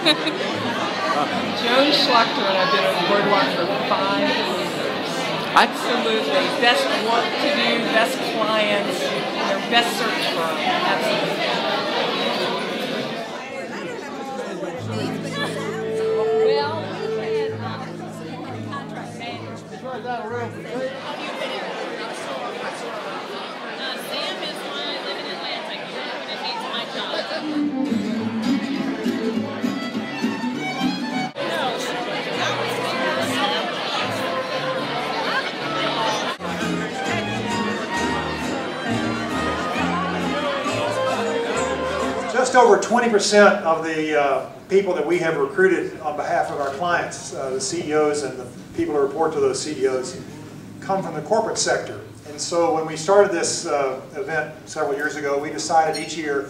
Joan Schlechter and I've been at Boardwalk for 5 years. Absolutely. Best work to do, best clients, best search firm. Absolutely. Sam is one. I live in Atlanta. It means my job. Just over 20% of the people that we have recruited on behalf of our clients, the CEOs and the people who report to those CEOs, come from the corporate sector. And so when we started this event several years ago, we decided each year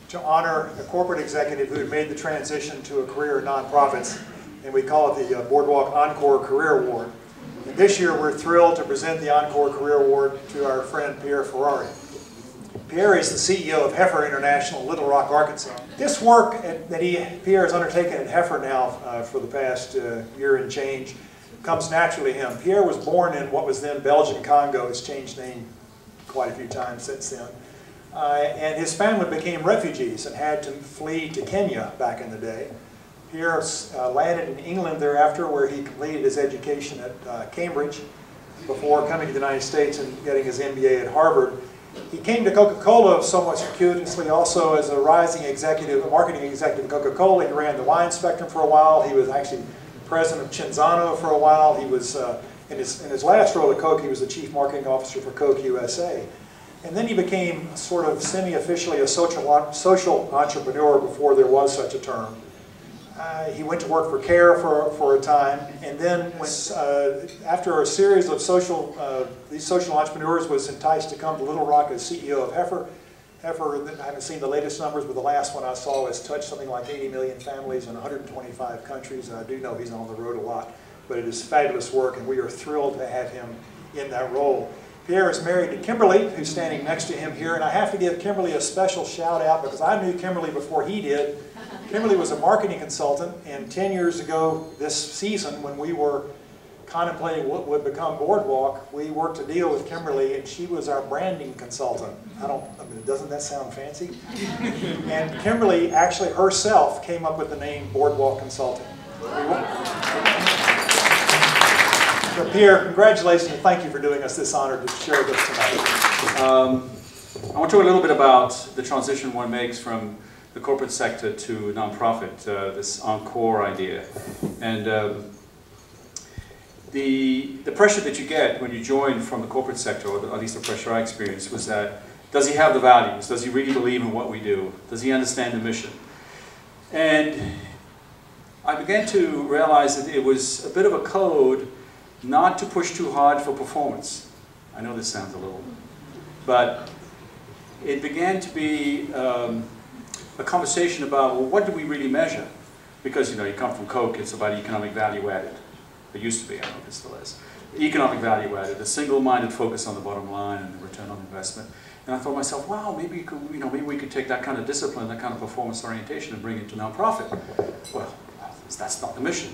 to honor a corporate executive who had made the transition to a career in nonprofits, and we call it the Boardwalk Encore Career Award. And this year we're thrilled to present the Encore Career Award to our friend Pierre Ferrari. Pierre is the CEO of Heifer International, Little Rock, Arkansas. This work that Pierre has undertaken at Heifer now for the past year and change comes naturally to him. Pierre was born in what was then Belgian Congo. It's changed name quite a few times since then. And his family became refugees and had to flee to Kenya back in the day. Pierre landed in England thereafter, where he completed his education at Cambridge before coming to the United States and getting his MBA at Harvard. He came to Coca-Cola somewhat circuitously also as a rising executive, a marketing executive at Coca-Cola. He ran the wine spectrum for a while. He was actually president of Cinzano for a while. He was, in his last role at Coke, he was the chief marketing officer for Coke USA. And then he became sort of semi-officially a social entrepreneur before there was such a term. He went to work for CARE for a time, and then after a series of these social entrepreneurs was enticed to come to Little Rock as CEO of Heifer. Heifer, I haven't seen the latest numbers, but the last one I saw has touched something like 80 million families in 125 countries, and I do know he's on the road a lot, but it is fabulous work, and we are thrilled to have him in that role. Pierre is married to Kimberly, who's standing next to him here, and I have to give Kimberly a special shout out because I knew Kimberly before he did. Kimberly was a marketing consultant, and 10 years ago this season, when we were contemplating what would become Boardwalk, we worked a deal with Kimberly, and she was our branding consultant. I mean, doesn't that sound fancy? And Kimberly actually herself came up with the name Boardwalk Consulting. So Pierre, congratulations and thank you for doing us this honor to share this tonight. I want to talk a little bit about the transition one makes from the corporate sector to nonprofit, this Encore idea. And the pressure that you get when you join from the corporate sector, or at least the pressure I experienced, was that, does he have the values? Does he really believe in what we do? Does he understand the mission? And I began to realize that it was a bit of a code not to push too hard for performance. I know this sounds a little, but it began to be a conversation about, well, what do we really measure? Because, you know, you come from Coke, it's about economic value added. It used to be, I don't know if it still is. Economic value added, a single-minded focus on the bottom line and the return on investment. And I thought to myself, wow, maybe you could, maybe we could take that kind of discipline, that kind of performance orientation, and bring it to nonprofit. Well, that's not the mission.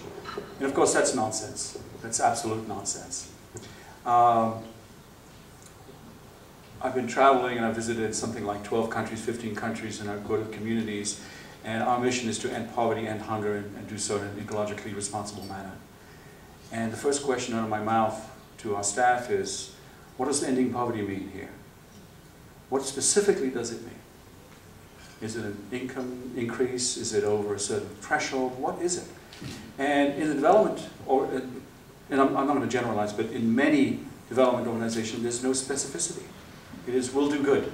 And of course, that's nonsense. That's absolute nonsense. I've been traveling and I've visited something like 12 countries, 15 countries, and I go to communities. And our mission is to end poverty, end hunger, and do so in an ecologically responsible manner. And the first question out of my mouth to our staff is, what does ending poverty mean here? What specifically does it mean? Is it an income increase? Is it over a certain threshold? What is it? And in the development, and I'm not going to generalize, but in many development organizations, there's no specificity. It is, we'll do good.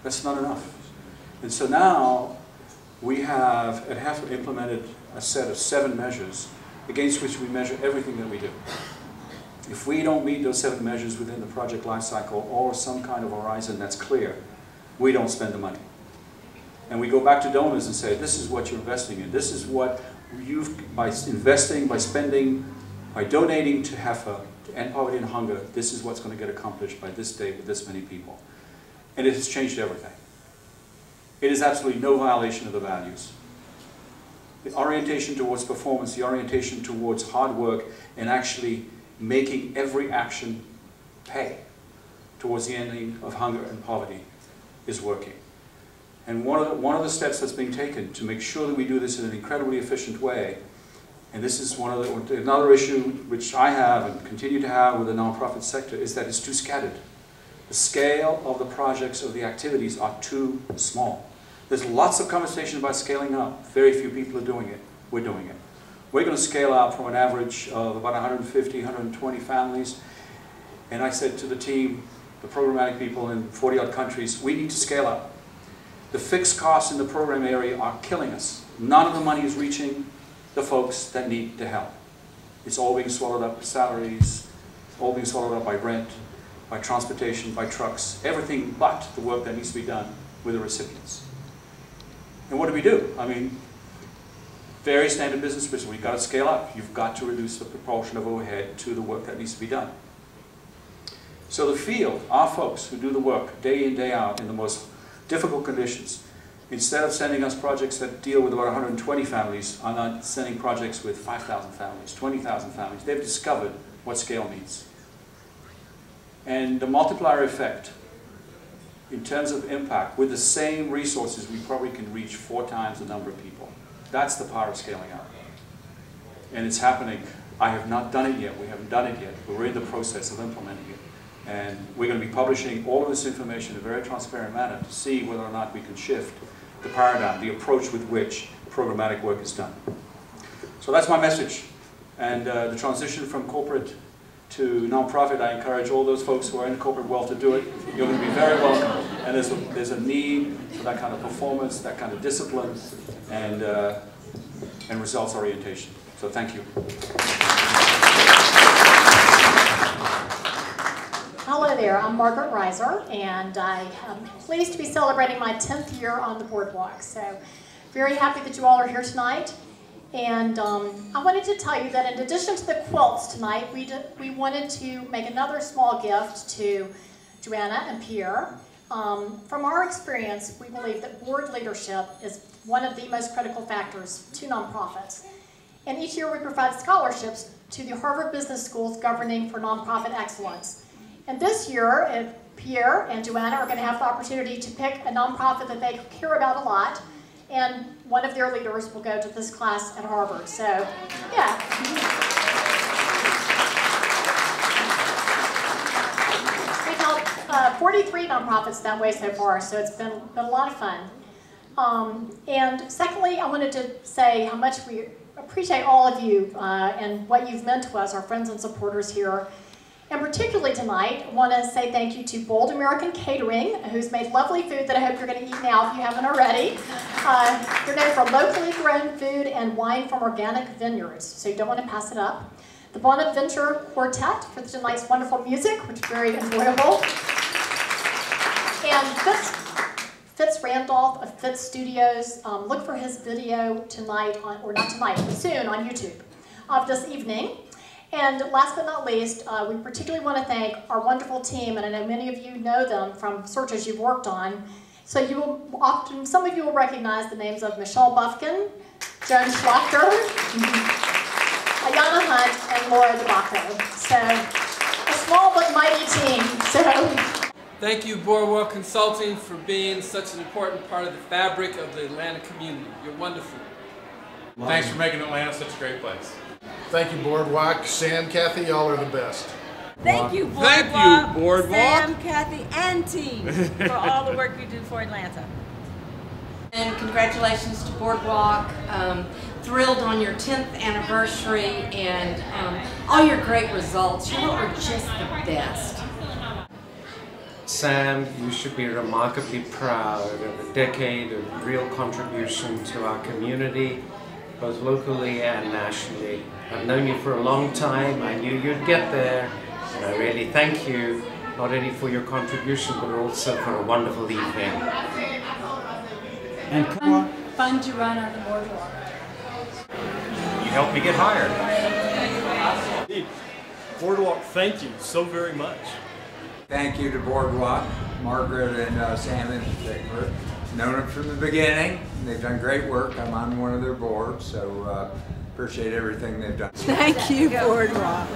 That's not enough. And so now, we have at Heifer implemented a set of 7 measures against which we measure everything that we do. If we don't meet those 7 measures within the project lifecycle or some kind of horizon that's clear, we don't spend the money. And we go back to donors and say, this is what you're investing in. This is what you've, by investing, by spending, by donating to Heifer, to end poverty and hunger, this is what's going to get accomplished by this date with this many people. And it has changed everything. It is absolutely no violation of the values. The orientation towards performance, the orientation towards hard work, and actually making every action pay towards the ending of hunger and poverty is working. And one of the steps that's being taken to make sure that we do this in an incredibly efficient way, and this is another issue which I have and continue to have with the nonprofit sector, is that it's too scattered. The scale of the projects, of the activities are too small. There's lots of conversation about scaling up. Very few people are doing it. We're doing it. We're going to scale up from an average of about 150, 120 families. And I said to the team, the programmatic people in 40-odd countries, we need to scale up. The fixed costs in the program area are killing us. None of the money is reaching the folks that need the help. It's all being swallowed up by salaries, all being swallowed up by rent, by transportation, by trucks, everything but the work that needs to be done with the recipients. And what do? I mean, very standard business principle. You've got to scale up. You've got to reduce the proportion of overhead to the work that needs to be done. So the field, our folks who do the work day in, day out in the most difficult conditions, instead of sending us projects that deal with about 120 families, are not sending projects with 5,000 families, 20,000 families. They've discovered what scale means. And the multiplier effect, in terms of impact, with the same resources, we probably can reach 4 times the number of people. That's the power of scaling up. And it's happening. I have not done it yet. We haven't done it yet. We're in the process of implementing it. And we're going to be publishing all of this information in a very transparent manner to see whether or not we can shift the paradigm, the approach with which programmatic work is done. So that's my message. And the transition from corporate to nonprofit, I encourage all those folks who are in the corporate world to do it. You're going to be very welcome. And there's a need for that kind of performance, that kind of discipline, and results orientation. So thank you. Hello there, I'm Margaret Reiser, and I am pleased to be celebrating my 10th year on the Boardwalk. So very happy that you all are here tonight. And I wanted to tell you that in addition to the quilts tonight, we wanted to make another small gift to Joanna and Pierre. From our experience, we believe that board leadership is one of the most critical factors to nonprofits. And each year we provide scholarships to the Harvard Business School's Governing for Nonprofit Excellence. And this year, Pierre and Joanna are going to have the opportunity to pick a nonprofit that they care about a lot, and one of their leaders will go to this class at Harvard. So, yeah. We've helped 43 nonprofits that way so far, so it's been a lot of fun. And secondly, I wanted to say how much we appreciate all of you and what you've meant to us, our friends and supporters here. And particularly tonight, I want to say thank you to Bold American Catering, who's made lovely food that I hope you're going to eat now if you haven't already. You're known for locally grown food and wine from organic vineyards, so you don't want to pass it up. The Bonaventure Quartet for tonight's wonderful music, which is very enjoyable. And Fitz Randolph of Fitz Studios. Look for his video tonight, or not tonight, but soon on YouTube of this evening. And last but not least, we particularly want to thank our wonderful team, and I know many of you know them from searches you've worked on. So you will some of you will recognize the names of Michelle Buffkin, Joan Schlachter, Ayana Hunt, and Laura DeBacco. So a small but mighty team. So thank you, Boardwalk Consulting, for being such an important part of the fabric of the Atlanta community. You're wonderful. Thanks for making Atlanta such a great place. Thank you, Boardwalk. Sam, Kathy, y'all are the best. Thank you, Boardwalk. Thank you, Boardwalk. Sam, Kathy, and team for all the work you do for Atlanta. And congratulations to Boardwalk. Thrilled on your 10th anniversary and all your great results. You all are just the best. Sam, you should be remarkably proud of a decade of real contribution to our community, both locally and nationally. I've known you for a long time. I knew you'd get there, and I really thank you, not only for your contribution, but also for a wonderful evening. And fun to run on the Boardwalk. You helped me get hired. Boardwalk, thank you so very much. Thank you to Boardwalk, Margaret and Sam in particular. known them from the beginning. They've done great work. I'm on one of their boards, so appreciate everything they've done. Thank you, Boardwalk.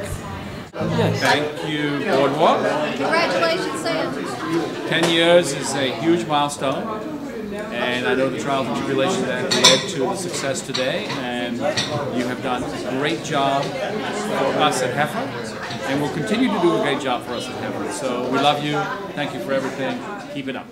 Yes. Thank you, Boardwalk. Congratulations, Sam. 10 years is a huge milestone, and I know the trials and tribulations that led to the success today, and you have done a great job for us at Heifer, and will continue to do a great job for us at Heifer. So we love you. Thank you for everything. Keep it up.